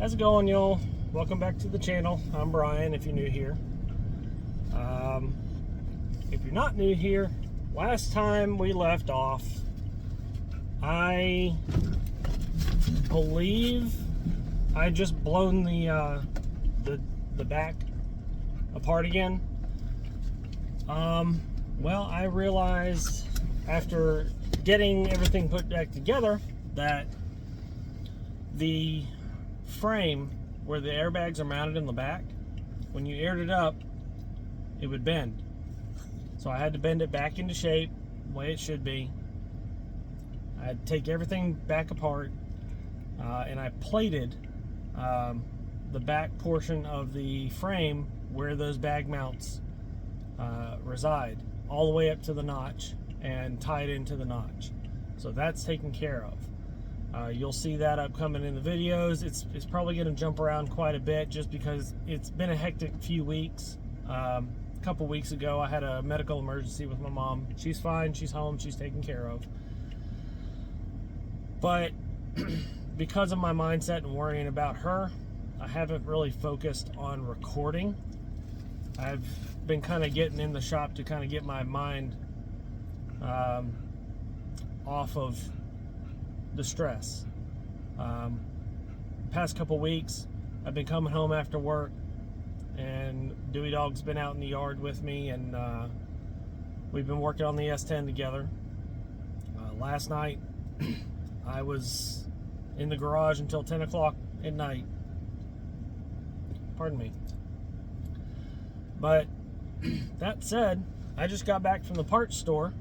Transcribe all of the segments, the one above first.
How's it going, y'all? Welcome back to the channel. I'm Brian, if you're new here. If you're not new here, last time we left off, I believe I just blown the back apart again. Well, I realized after getting everything put back together that the frame where the airbags are mounted in the back, when you aired it up, it would bend. So I had to bend it back into shape the way it should be. I had to take everything back apart, and I plated the back portion of the frame where those bag mounts reside, all the way up to the notch and tied into the notch. So that's taken care of. You'll see that upcoming in the videos. It's probably going to jump around quite a bit just because it's been a hectic few weeks. A couple weeks ago I had a medical emergency with my mom. She's fine, she's home, she's taken care of. But because of my mindset and worrying about her, I haven't really focused on recording. I've been kind of getting in the shop to kind of get my mind off of the stress. Past couple weeks I've been coming home after work, and Dewey Dog's been out in the yard with me, and we've been working on the S10 together. Last night I was in the garage until 10 o'clock at night. Pardon me. But that said, I just got back from the parts store,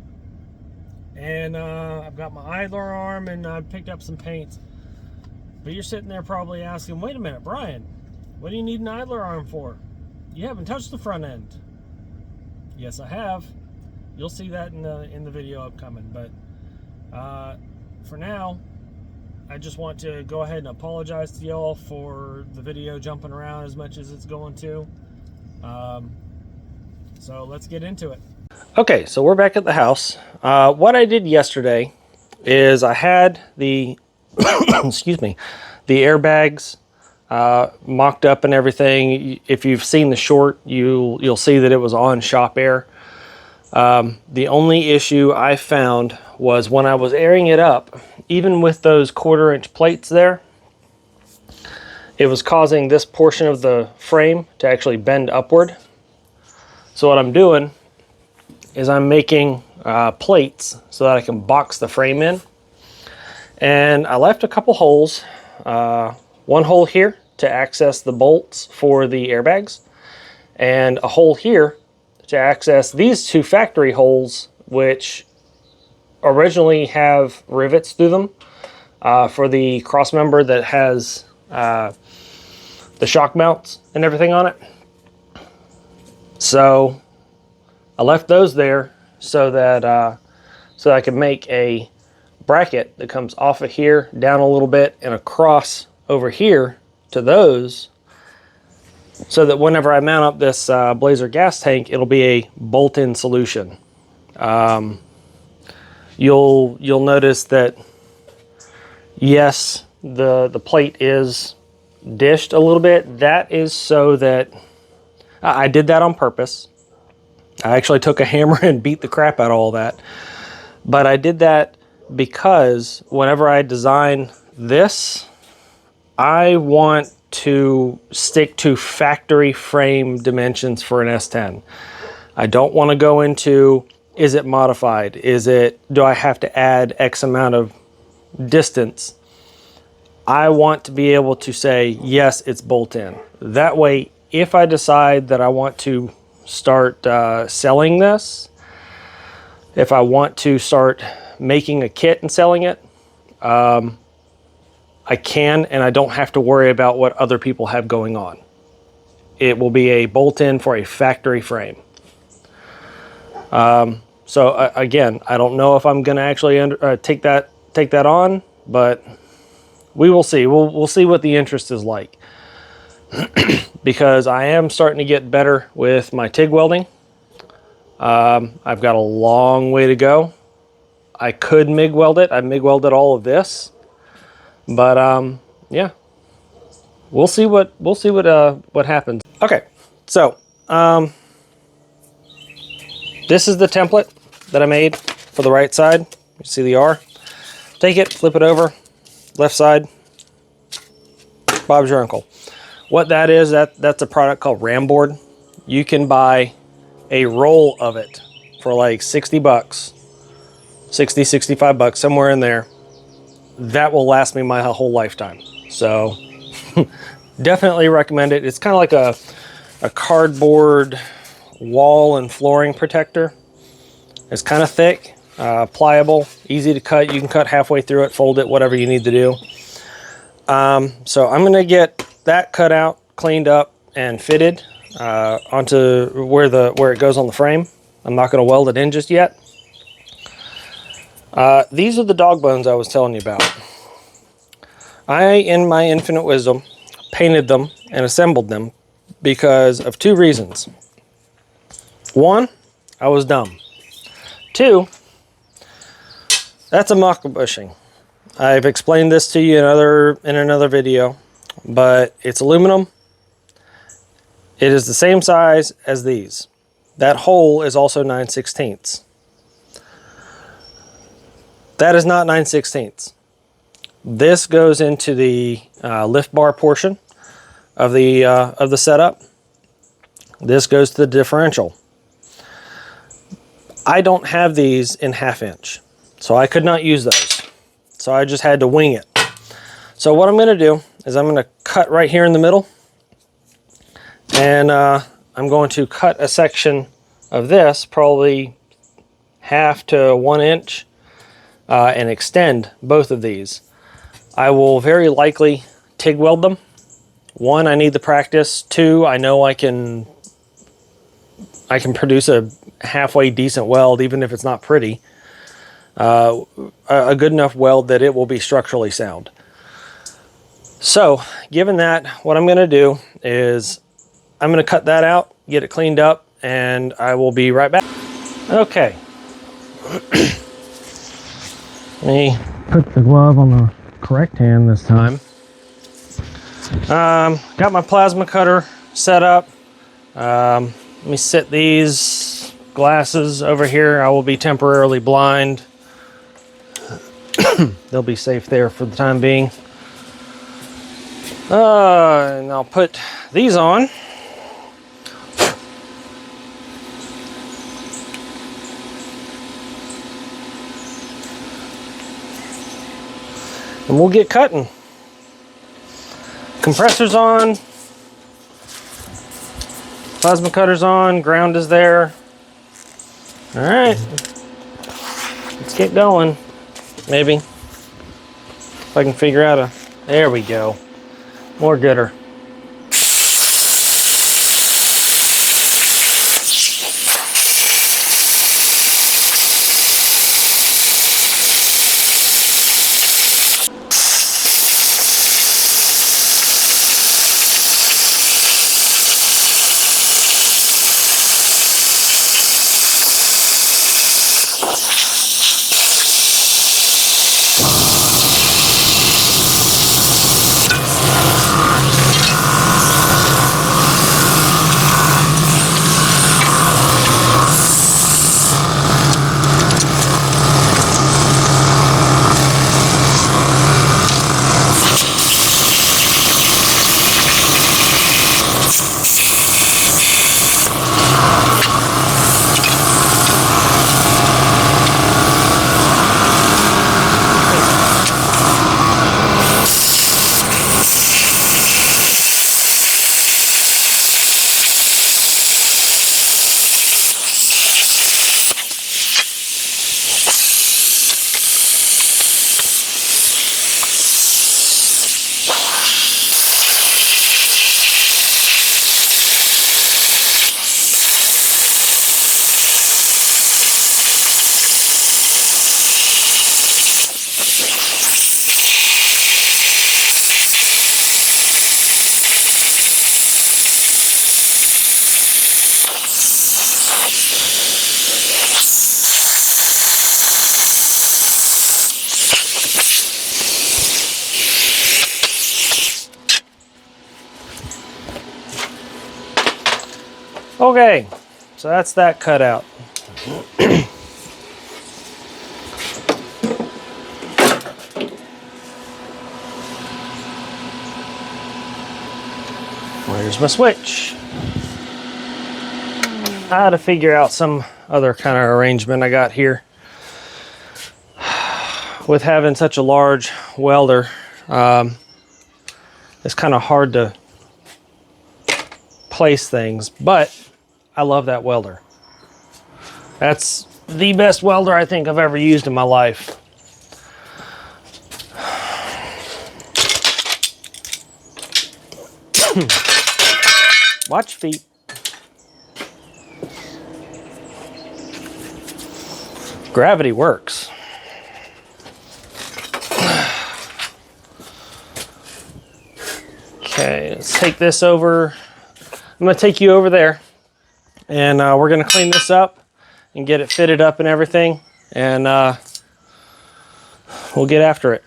and I've got my idler arm, and I picked up some paints. But you're sitting there probably asking, wait a minute, Brian, what do you need an idler arm for? You haven't touched the front end. Yes, I have. You'll see that in the video upcoming. But for now, I just want to go ahead and apologize to y'all for the video jumping around as much as it's going to. So let's get into it. Okay, so we're back at the house. What I did yesterday is I had the excuse me, the airbags mocked up and everything. If you've seen the short, you'll see that it was on shop air. The only issue I found was when I was airing it up, even with those 1/4 inch plates there, it was causing this portion of the frame to actually bend upward. So what I'm doing is I'm making plates so that I can box the frame in. And I left a couple holes, one hole here to access the bolts for the airbags, and a hole here to access these two factory holes, which originally have rivets through them for the cross member that has the shock mounts and everything on it. So I left those there so that so I could make a bracket that comes off of here down a little bit and across over here to those, so that whenever I mount up this Blazer gas tank, it'll be a bolt-in solution. You'll notice that yes, the plate is dished a little bit. That is so that I did that on purpose. I actually took a hammer and beat the crap out of all that. But I did that because whenever I design this, I want to stick to factory frame dimensions for an S10. I don't want to go into, is it modified? Do I have to add X amount of distance? I want to be able to say, yes, it's bolt-in. That way, if I decide that I want to start selling this, if I want to start making a kit and selling it, I can, and I don't have to worry about what other people have going on. It will be a bolt-in for a factory frame. So again, I don't know if I'm going to actually take that on, but we will see. We'll see what the interest is like. Because I am starting to get better with my TIG welding. I've got a long way to go. I could MIG weld it. I MIG welded all of this. But yeah, we'll see what happens. Okay, so this is the template that I made for the right side. You see the R. Take it, flip it over, left side. Bob's your uncle. What that is, that's a product called Ramboard. You can buy a roll of it for like 60 bucks, 60, 65 bucks, somewhere in there. That will last me my whole lifetime. So definitely recommend it. It's kind of like a cardboard wall and flooring protector. It's kind of thick, pliable, easy to cut. You can cut halfway through it, fold it, whatever you need to do. So I'm gonna get that cut out, cleaned up, and fitted onto where it goes on the frame. I'm not gonna weld it in just yet. These are the dog bones I was telling you about. I, in my infinite wisdom, painted them and assembled them because of two reasons. One, I was dumb. Two, that's a muck bushing. I've explained this to you in another video, but it's aluminum. It is the same size as these. That hole is also 9/16. That is not 9/16. This goes into the lift bar portion of the setup. This goes to the differential. I don't have these in 1/2 inch, so I could not use those. So I just had to wing it. So what I'm going to do is I'm going to cut right here in the middle, and I'm going to cut a section of this, probably 1/2 to 1 inch, and extend both of these. I will very likely TIG weld them. One, I need the practice. Two, I know I can produce a halfway decent weld, even if it's not pretty. A good enough weld that it will be structurally sound. So, given that, what I'm going to do is I'm going to cut that out, get it cleaned up, and I will be right back. Okay. Let me put the glove on the correct hand this time. Got my plasma cutter set up. Let me set these glasses over here. I will be temporarily blind. They'll be safe there for the time being. And I'll put these on. And we'll get cutting. Compressor's on. Plasma cutter's on. Ground is there. All right. Let's get going. Maybe. If I can figure out there we go. More gooder. Okay, so that's that cut out. Where's my switch? I had to figure out some other kind of arrangement I got here. With having such a large welder, it's kind of hard to place things, but I love that welder. That's the best welder I think I've ever used in my life. Watch feet. Gravity works. Okay, let's take this over. I'm gonna take you over there, and we're gonna clean this up and get it fitted up and everything, and we'll get after it.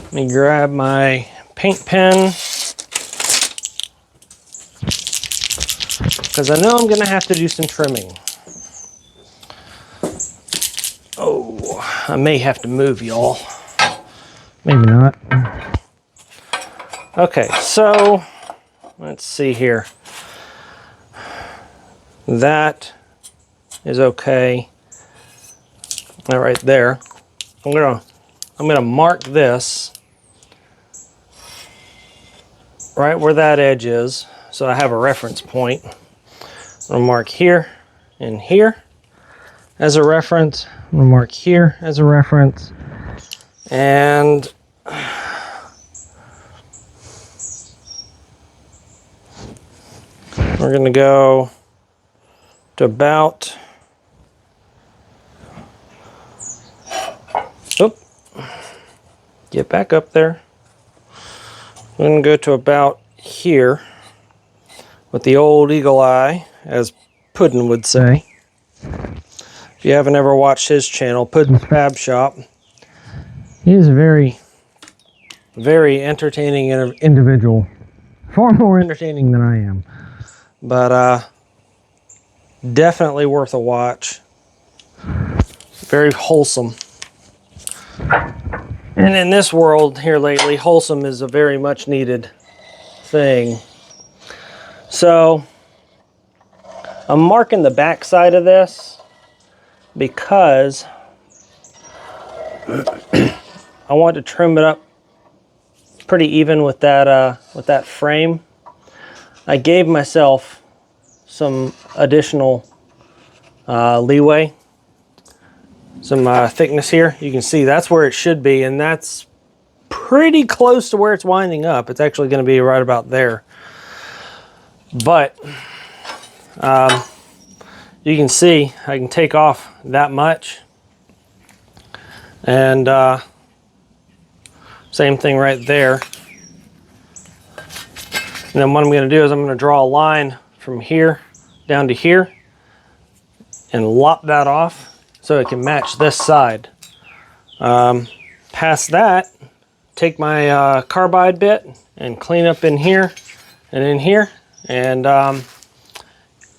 Let me grab my paint pen, because I know I'm gonna have to do some trimming. Oh, I may have to move y'all. Maybe not. Okay, so let's see here. That is okay. That right there. I'm gonna mark this right where that edge is, so I have a reference point. I'll mark here and here as a reference. I'm gonna mark here as a reference, and we're gonna go to about, oop, get back up there. I'm gonna go to about here with the old eagle eye, as Puddin would say. If you haven't ever watched his channel, Puddin's Fab Shop, he's a very, very entertaining individual. Far more entertaining than I am. But definitely worth a watch. Very wholesome. And in this world here lately, wholesome is a very much needed thing. So I'm marking the back side of this because I want to trim it up pretty even with that frame. I gave myself some additional leeway, some thickness here. You can see that's where it should be, and that's pretty close to where it's winding up. It's actually going to be right about there. But you can see I can take off that much, and same thing right there. And then what I'm going to do is I'm going to draw a line from here down to here and lop that off so it can match this side. Past that, take my carbide bit and clean up in here and in here, and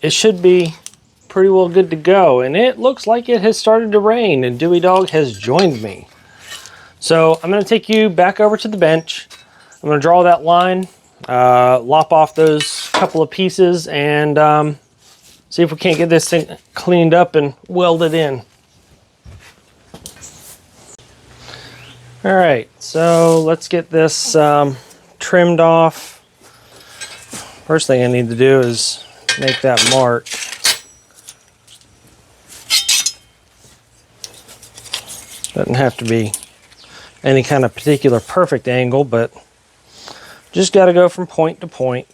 it should be pretty well good to go. And it looks like it has started to rain, and Dewey Dog has joined me. So I'm going to take you back over to the bench. I'm going to draw that line, lop off those couple of pieces, and see if we can't get this thing cleaned up and welded in. All right, so let's get this trimmed off. First thing I need to do is make that mark. Doesn't have to be any kind of particular perfect angle, but just got to go from point to point.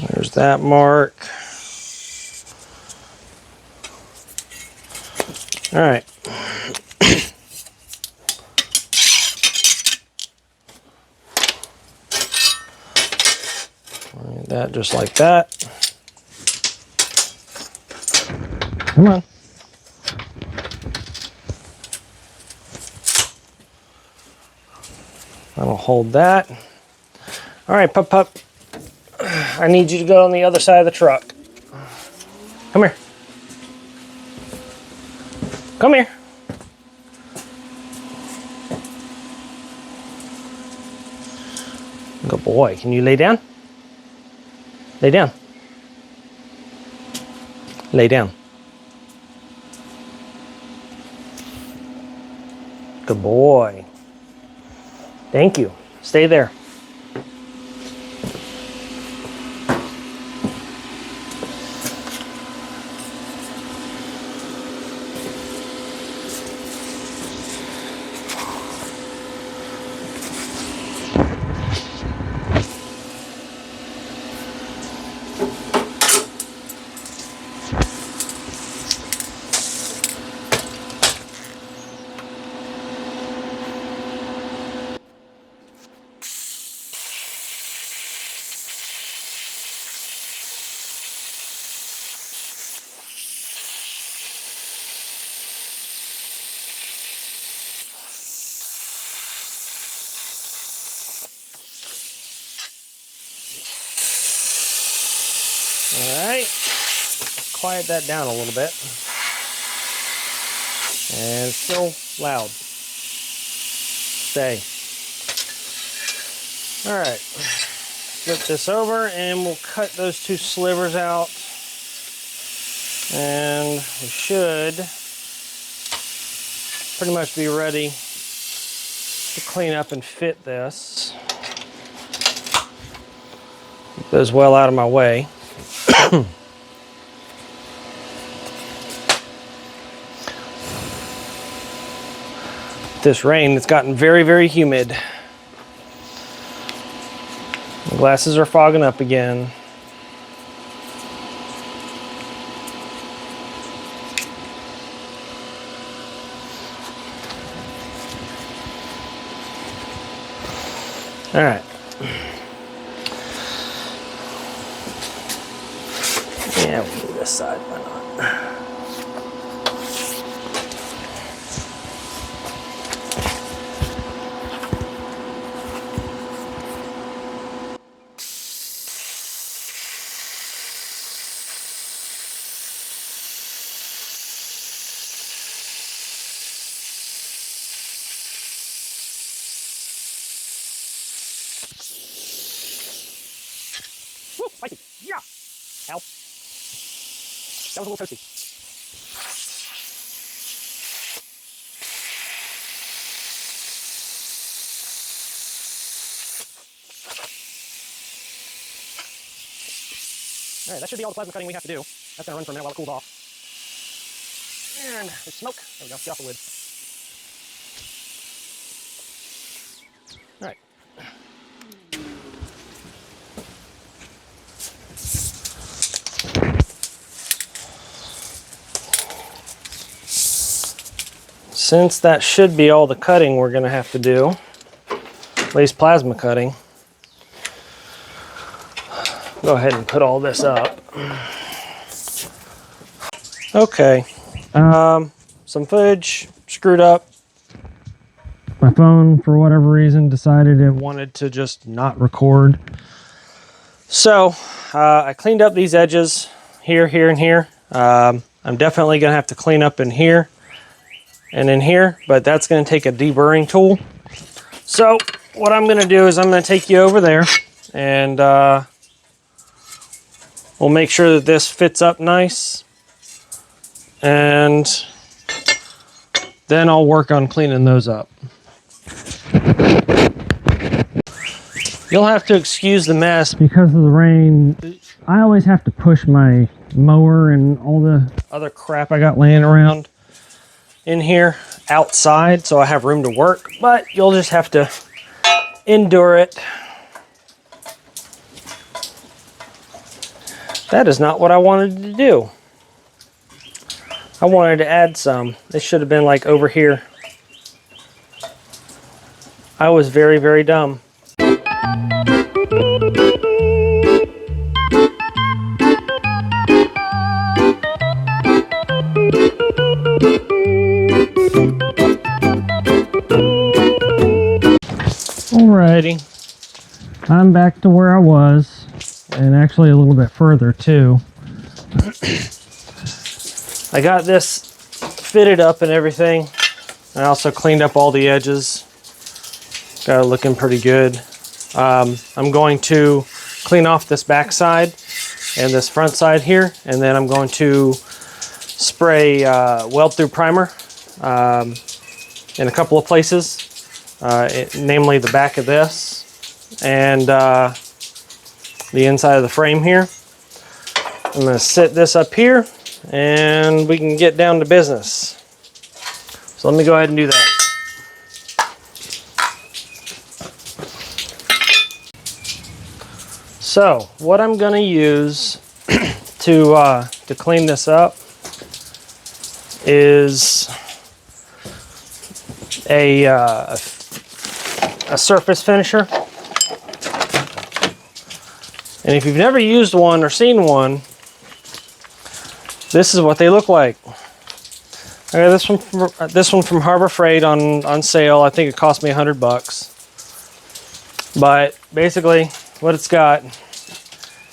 There's that mark. All right. That just like that. Come on. That'll hold that. All right, Pup Pup. I need you to go on the other side of the truck. Come here. Come here. Good boy. Can you lay down? Lay down. Lay down. Good boy. Thank you. Stay there. All right, quiet that down a little bit. And it's still loud. Stay. All right, flip this over and we'll cut those two slivers out. And we should pretty much be ready to clean up and fit this. Get those well out of my way. This rain, it's gotten very, very humid. The glasses are fogging up again. All right. Yeah, we'll do this side, why not? Woo, spicy. Yeah. Ow. That was a little toasty. All right, that should be all the plasma cutting we have to do. That's gonna run for a minute while it cools off. And there's smoke. There we go. Get off the lid. All right. Since that should be all the cutting we're going to have to do, at least plasma cutting, go ahead and put all this up. Okay, some footage screwed up. My phone, for whatever reason, decided it wanted to just not record. So I cleaned up these edges here, here, and here. I'm definitely going to have to clean up in here and in here, but that's going to take a deburring tool. So what I'm going to do is I'm going to take you over there and we'll make sure that this fits up nice, and then I'll work on cleaning those up. You'll have to excuse the mess because of the rain. I always have to push my mower and all the other crap I got laying around in here outside so I have room to work, but you'll just have to endure it. That is not what I wanted to do. I wanted to add some. It should have been like over here. I was very, very dumb. Alrighty. I'm back to where I was, and actually a little bit further too. I got this fitted up and everything. I also cleaned up all the edges. Got it looking pretty good. I'm going to clean off this back side and this front side here, and then I'm going to spray weld through primer in a couple of places, namely the back of this and the inside of the frame here. I'm going to sit this up here and we can get down to business. So let me go ahead and do that. So what I'm going to use to clean this up is a surface finisher. And if you've never used one or seen one, this is what they look like. I got this one from Harbor Freight on sale. I think it cost me $100. But basically what it's got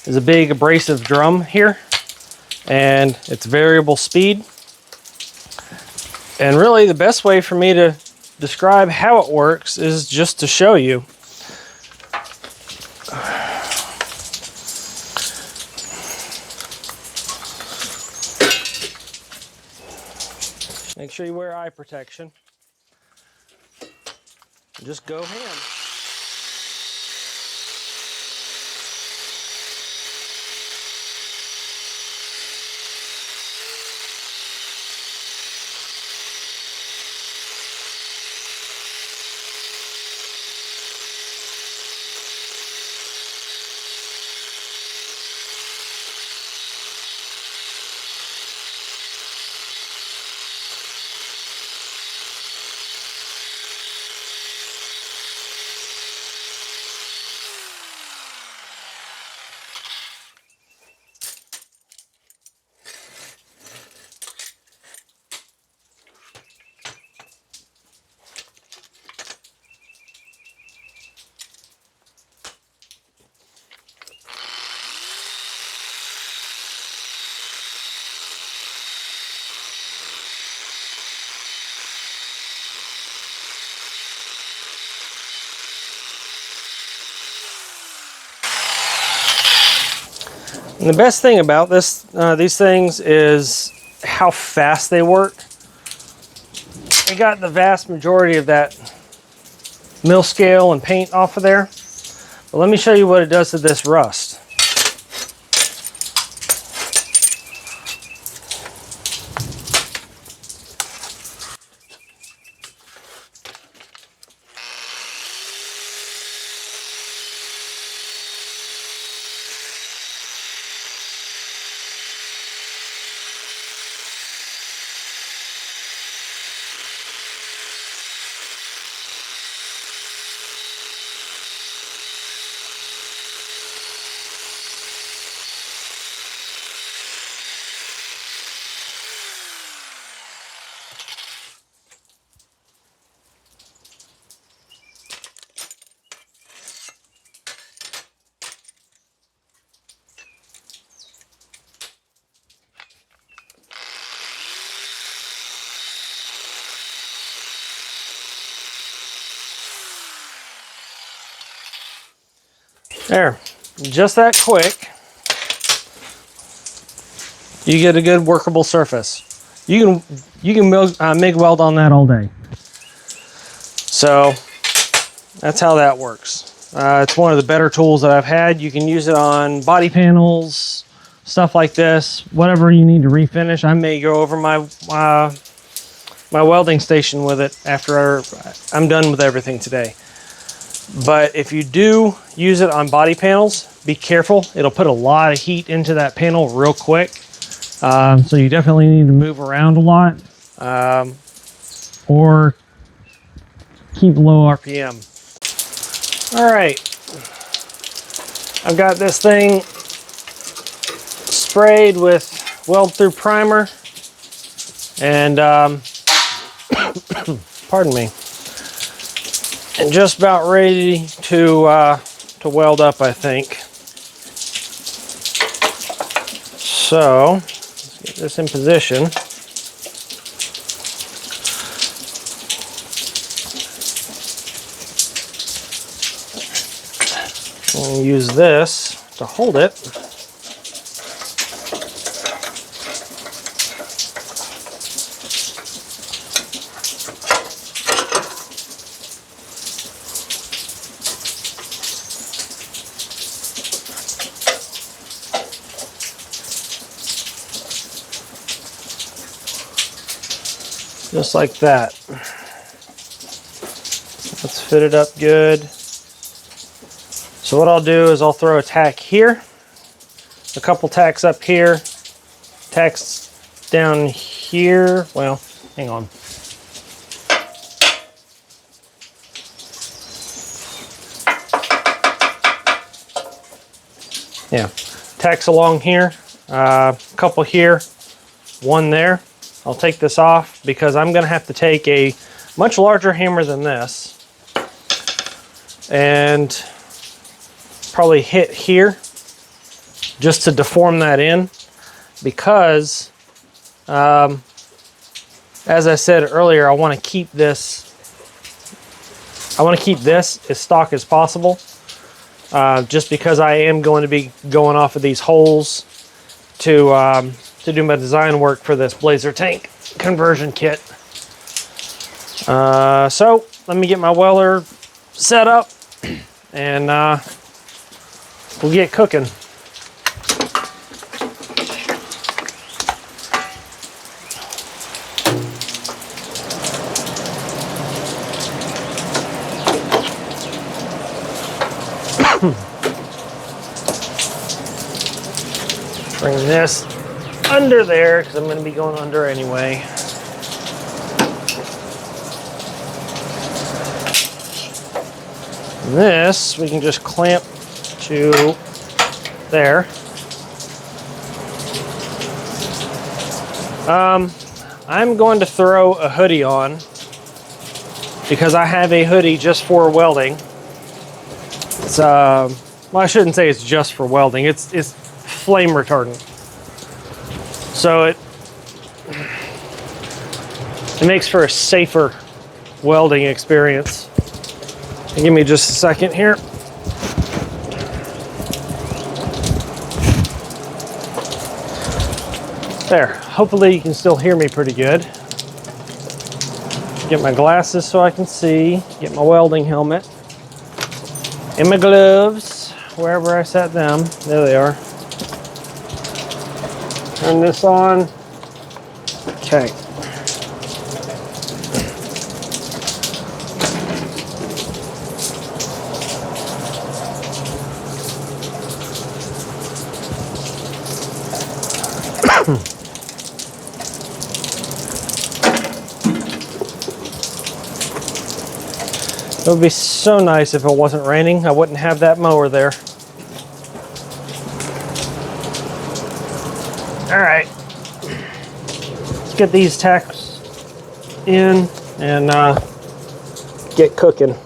is a big abrasive drum here, and it's variable speed. And really the best way for me to describe how it works is just to show you. Make sure you wear eye protection. Just go ham. And the best thing about these things is how fast they work. I got the vast majority of that mill scale and paint off of there. But let me show you what it does to this rust. There, just that quick, you get a good workable surface. You can MIG weld on that all day. So that's how that works. It's one of the better tools that I've had. You can use it on body panels, stuff like this, whatever you need to refinish. I may go over my my welding station with it after I'm done with everything today. But if you do use it on body panels, be careful. It'll put a lot of heat into that panel real quick. So you definitely need to move around a lot or keep low RPM. All right, I've got this thing sprayed with weld through primer and pardon me. and just about ready to weld up, I think. So let's get this in position. We'll use this to hold it. Just like that. Let's fit it up good. So what I'll do is I'll throw a tack here, a couple tacks up here, tacks down here. Well, hang on. Yeah, tacks along here, a couple here, one there. I'll take this off because I'm going to have to take a much larger hammer than this and probably hit here just to deform that in, because as I said earlier, I want to keep this as stock as possible, just because I am going to be going off of these holes to do my design work for this Blazer tank conversion kit. So let me get my welder set up and we'll get cooking. Bring this under there because I'm going to be going under anyway. And this we can just clamp to there. I'm going to throw a hoodie on because I have a hoodie just for welding. It's well, I shouldn't say it's just for welding. It's flame retardant. So it makes for a safer welding experience. Give me just a second here. There, hopefully you can still hear me pretty good. Get my glasses so I can see, get my welding helmet, and my gloves, wherever I set them. There they are. Turn this on. Okay. It would be so nice if it wasn't raining. I wouldn't have that mower there. All right, let's get these tacks in and get cooking.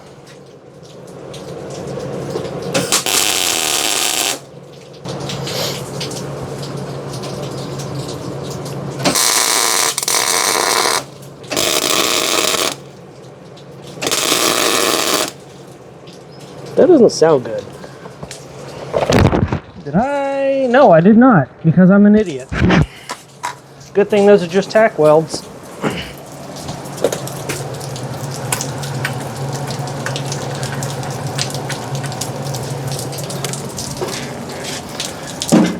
That doesn't sound good. Did I? No, I did not, because I'm an idiot. Good thing those are just tack welds.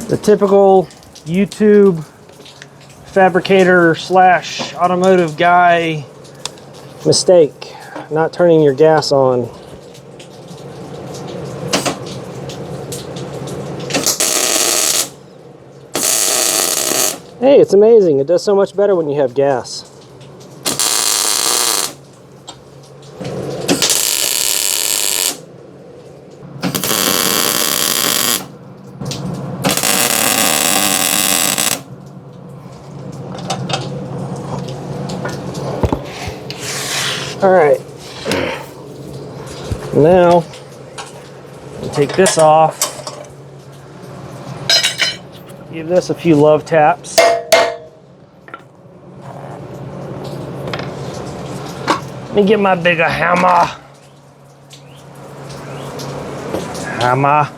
The typical YouTube fabricator / automotive guy mistake, not turning your gas on. Hey, it's amazing. It does so much better when you have gas. All right. Now, I'll take this off. Give this a few love taps. Let me get my bigger hammer. Hammer.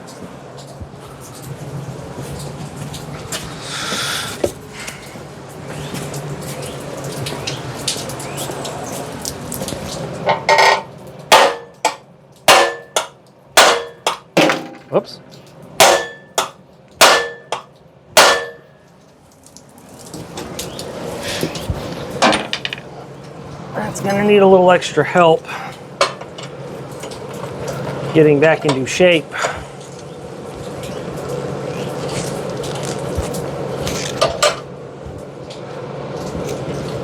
Whoops. That's gonna need a little extra help getting back into shape.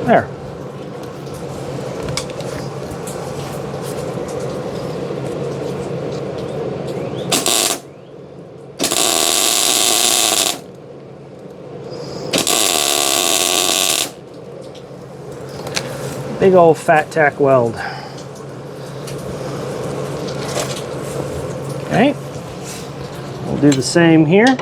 There. Big old fat tack weld. Okay, we'll do the same here.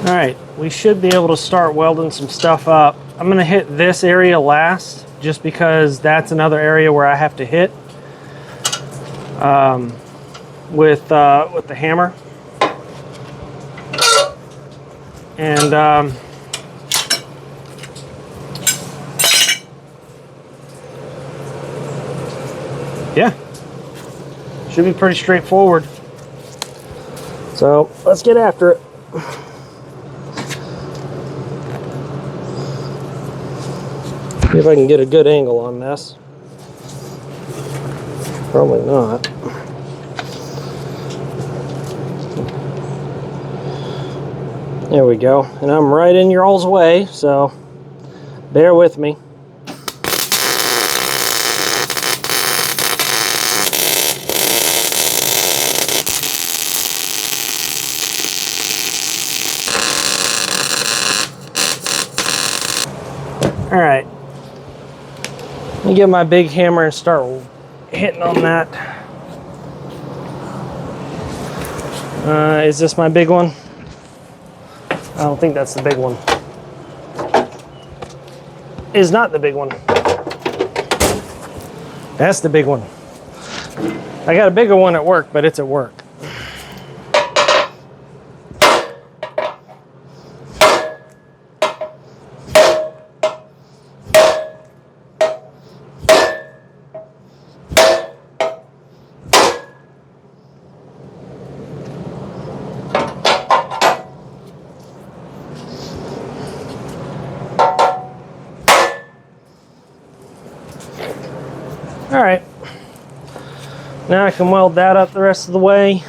All right, we should be able to start welding some stuff up. I'm gonna hit this area last, just because that's another area where I have to hit with the hammer. And yeah, should be pretty straightforward. So let's get after it. See if I can get a good angle on this. Probably not. There we go. And I'm right in your all's way, so bear with me. All right. Let me get my big hammer and start hitting on that. Is this my big one? I don't think that's the big one. Is not the big one. That's the big one. I got a bigger one at work, but it's at work. All right, now I can weld that up the rest of the way,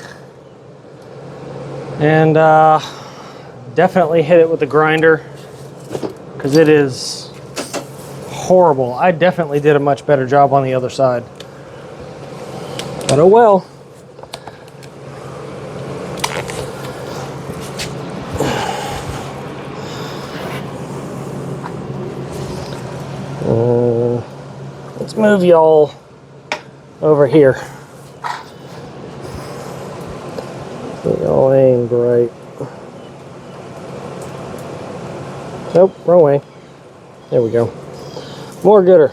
and definitely hit it with the grinder, because it is horrible. I definitely did a much better job on the other side, but oh well. Let's move y'all over here. Y'all aimed right. Nope, wrong way. There we go. More gooder.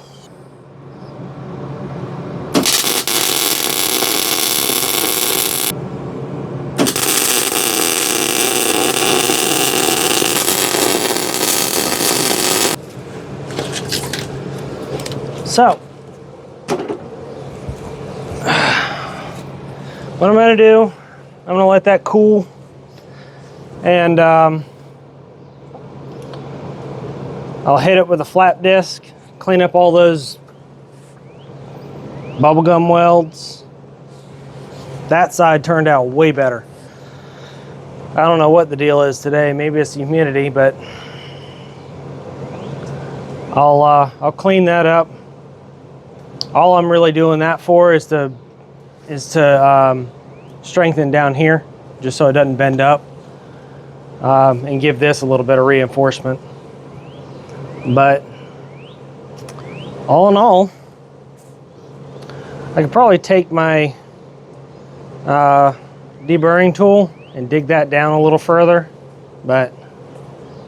So, what I'm going to do, I'm going to let that cool, and I'll hit it with a flap disc, clean up all those bubblegum welds. That side turned out way better. I don't know what the deal is today. Maybe it's the humidity, but I'll clean that up. All I'm really doing that for is to strengthen down here, just so it doesn't bend up, and give this a little bit of reinforcement. But all in all, I could probably take my deburring tool and dig that down a little further, but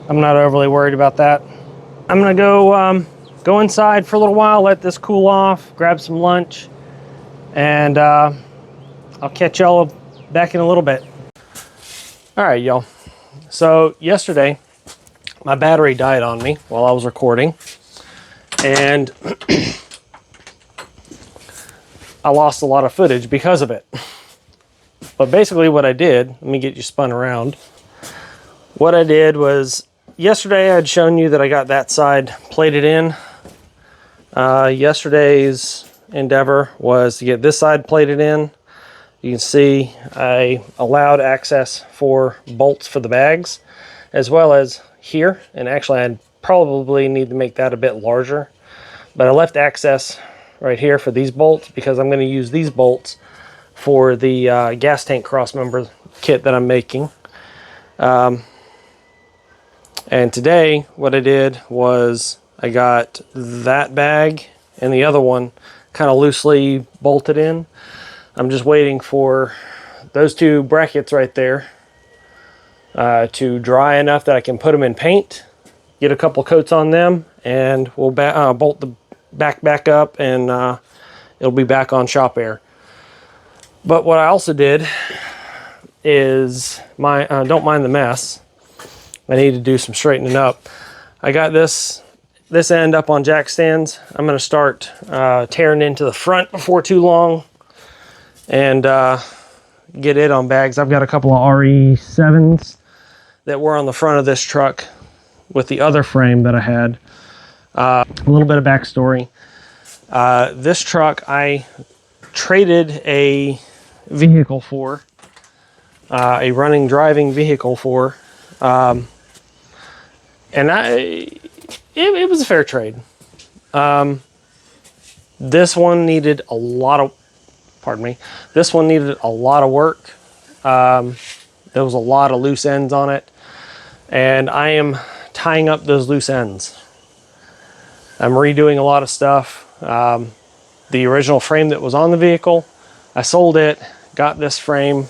I'm not overly worried about that. I'm gonna go inside for a little while, let this cool off, grab some lunch, and I'll catch y'all back in a little bit. All right, y'all. So yesterday, my battery died on me while I was recording, and I lost a lot of footage because of it. But basically what I did, let me get you spun around. What I did was, yesterday I had shown you that I got that side plated in. Yesterday's endeavor was to get this side plated in. You can see I allowed access for bolts for the bags, as well as here. And actually I'd probably need to make that a bit larger. But I left access right here for these bolts because I'm going to use these bolts for the gas tank crossmember kit that I'm making. And today what I did was I got that bag and the other one kind of loosely bolted in. I'm just waiting for those two brackets right there to dry enough that I can put them in paint, get a couple coats on them, and we'll bolt the back up, and it'll be back on shop air. But what I also did is, don't mind the mess. I need to do some straightening up. I got this end up on jack stands. I'm going to start tearing into the front before too long and get it on bags. I've got a couple of RE7s that were on the front of this truck with the other frame that I had. A little bit of backstory. This truck I traded a vehicle for, a running driving vehicle for, and it was a fair trade. This one needed a lot of, this one needed a lot of work. There was a lot of loose ends on it, and I am tying up those loose ends. I'm redoing a lot of stuff. The original frame that was on the vehicle, I sold it, got this frame,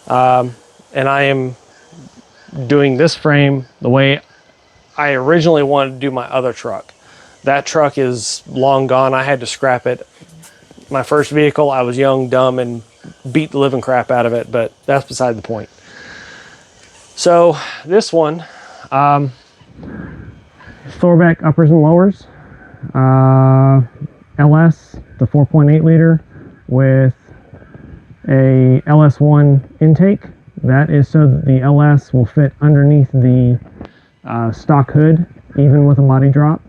and I am doing this frame the way I originally wanted to do my other truck. That truck is long gone. I had to scrap it. My first vehicle, I was young, dumb, and beat the living crap out of it, but that's beside the point. So this one, Thorbeck uppers and lowers, LS, the 4.8 liter with a LS1 intake. That is so that the LS will fit underneath the stock hood, even with a body drop.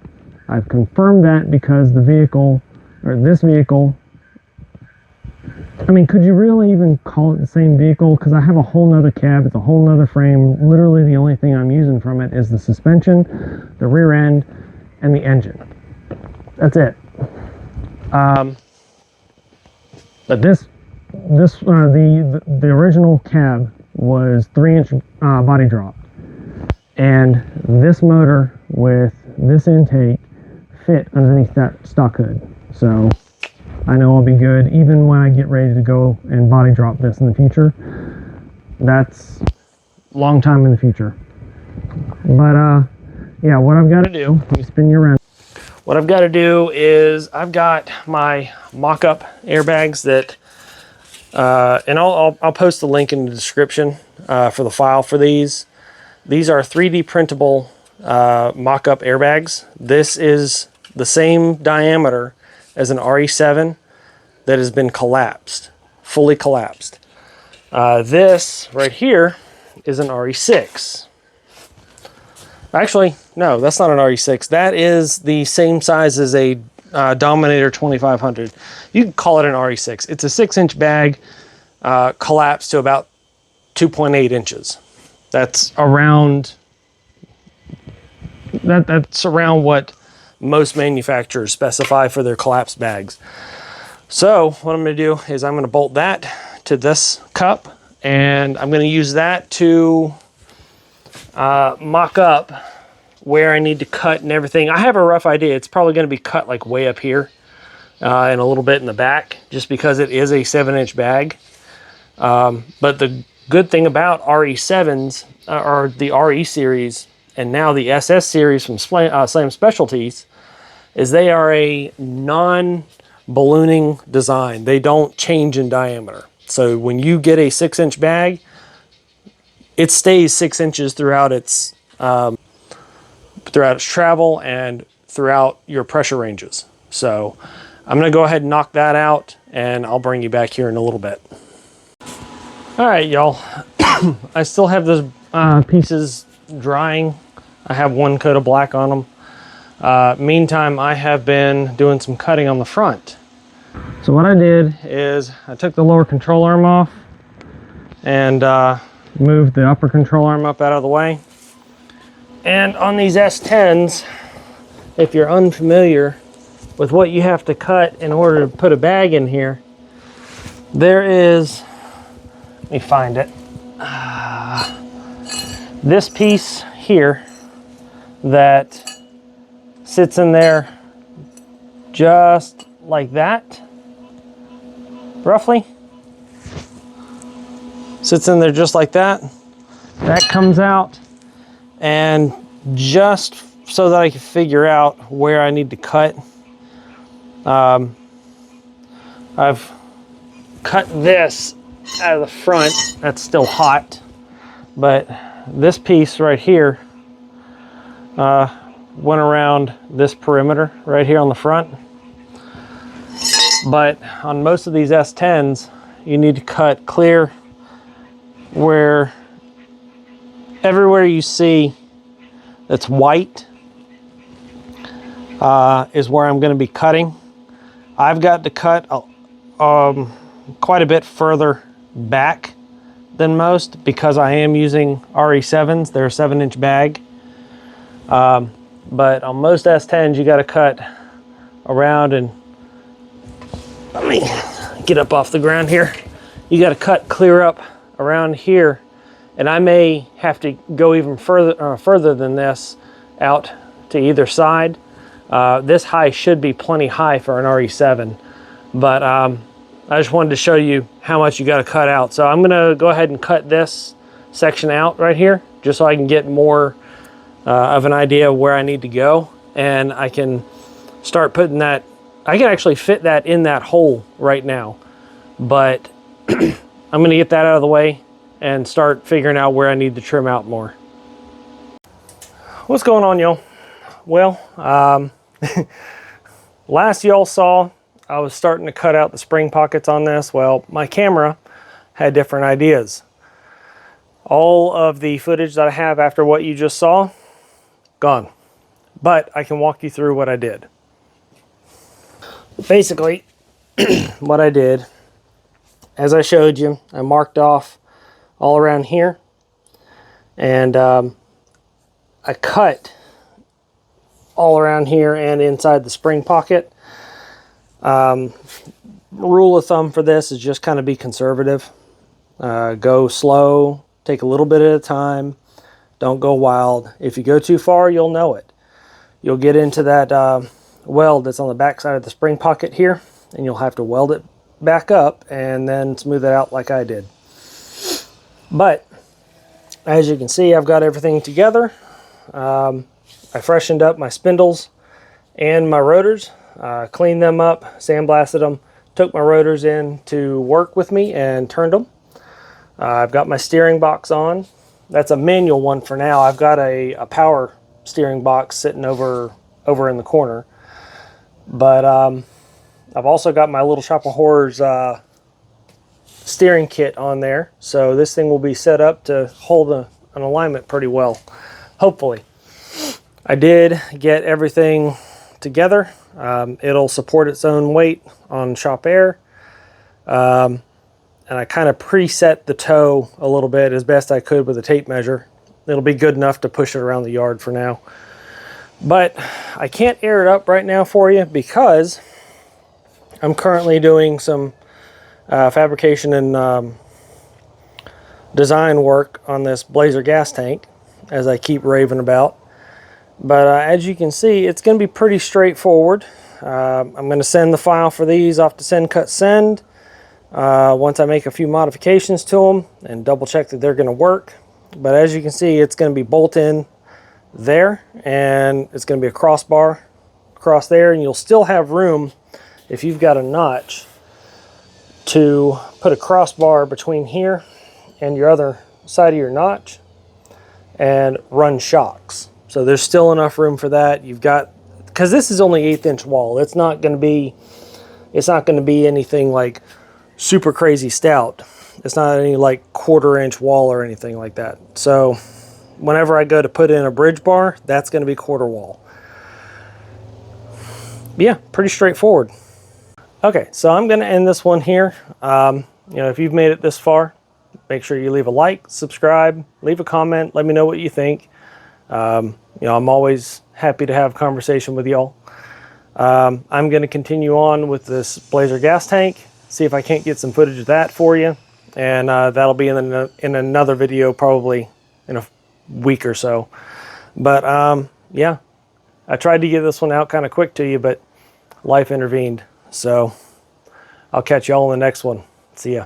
I've confirmed that because the vehicle, or this vehicle, I mean, could you really even call it the same vehicle? Because I have a whole nother cab, it's a whole nother frame. Literally the only thing I'm using from it is the suspension, the rear end, and the engine. That's it. But the original cab was 3-inch body drop, and this motor with this intake fit underneath that stock hood. So I know I'll be good even when I get ready to go and body drop this in the future. That's a long time in the future. But yeah, what I've got to do, let me spin you around. What I've got to do is I've got my mock-up airbags that, and I'll post the link in the description for the file for these. These are 3D printable mock-up airbags. This is the same diameter as an RE7 that has been collapsed, fully collapsed. This right here is an RE6. Actually, no, that's not an RE6. That is the same size as a Dominator 2500. You can call it an RE6. It's a 6-inch bag, collapsed to about 2.8 inches. That's around that's around what most manufacturers specify for their collapsed bags. So what I'm going to do is I'm going to bolt that to this cup, and I'm going to use that to mock up where I need to cut and everything. I have a rough idea. It's probably going to be cut like way up here and a little bit in the back, just because it is a 7-inch bag. But the good thing about RE7s or the RE series and now the SS series from Slam Specialties is they are a non-ballooning design. They don't change in diameter. So when you get a 6-inch bag, it stays 6 inches throughout its travel and throughout your pressure ranges. So I'm going to go ahead and knock that out, and I'll bring you back here in a little bit. All right, y'all. I still have those pieces drying. I have one coat of black on them. Meantime, I have been doing some cutting on the front. So what I did is I took the lower control arm off and moved the upper control arm up out of the way. And on these S10s, if you're unfamiliar with what you have to cut in order to put a bag in here, there is, let me find it, this piece here that sits in there just like that, roughly. Sits in there just like that. That comes out, and just so that I can figure out where I need to cut, I've cut this out of the front. That's still hot, but this piece right here went around this perimeter right here on the front. But on most of these S10s, you need to cut clear where everywhere you see that's white is where I'm going to be cutting. I've got to cut quite a bit further back than most because I am using RE7s. They're a 7-inch bag. But on most S10s, you got to cut around, and let me get up off the ground here. You got to cut clear up around here, and I may have to go even further than this out to either side. This high should be plenty high for an RE7, but I just wanted to show you how much you got to cut out. So I'm going to go ahead and cut this section out right here, just so I can get more of an idea of where I need to go, and I can start putting that. I can actually fit that in that hole right now, but I'm going to get that out of the way and start figuring out where I need to trim out more. What's going on, y'all? Well, last y'all saw, I was starting to cut out the spring pockets on this. Well, my camera had different ideas. All of the footage that I have after what you just saw, gone. But I can walk you through what I did. Basically, what I did, as I showed you, I marked off all around here, and I cut all around here and inside the spring pocket. Rule of thumb for this is just kind of be conservative. Go slow, take a little bit at a time, don't go wild. If you go too far, you'll know it. You'll get into that weld that's on the back side of the spring pocket here, and you'll have to weld it back up and then smooth it out like I did. But as you can see, I've got everything together. I freshened up my spindles and my rotors, cleaned them up, sandblasted them, took my rotors in to work with me and turned them. I've got my steering box on. That's a manual one for now. I've got a power steering box sitting over in the corner. But I've also got my little Shop of Horrors steering kit on there. So this thing will be set up to hold an alignment pretty well, hopefully. I did get everything together. It'll support its own weight on Shop Air. and I kind of preset the toe a little bit as best I could with a tape measure. It'll be good enough to push it around the yard for now. But I can't air it up right now for you because I'm currently doing some fabrication and design work on this Blazer gas tank, as I keep raving about. But as you can see, it's going to be pretty straightforward. I'm going to send the file for these off to Send Cut Send once I make a few modifications to them and double check that they're going to work. But as you can see, it's going to be bolt in there, and it's going to be a crossbar across there, and you'll still have room, if you've got a notch, to put a crossbar between here and your other side of your notch and run shocks. So there's still enough room for that. You've got, because this is only 1/8 inch wall, it's not going to be anything like super crazy stout. It's not any like 1/4 inch wall or anything like that. So whenever I go to put in a bridge bar, that's going to be quarter wall. Yeah, pretty straightforward. Okay, so I'm going to end this one here. You know, if you've made it this far, make sure you leave a like, subscribe, leave a comment, let me know what you think. You know, I'm always happy to have a conversation with y'all. I'm going to continue on with this Blazer gas tank, see if I can't get some footage of that for you, and that'll be in another video probably in a week or so. But yeah, I tried to get this one out kind of quick to you, but life intervened. So I'll catch y'all in the next one. See ya.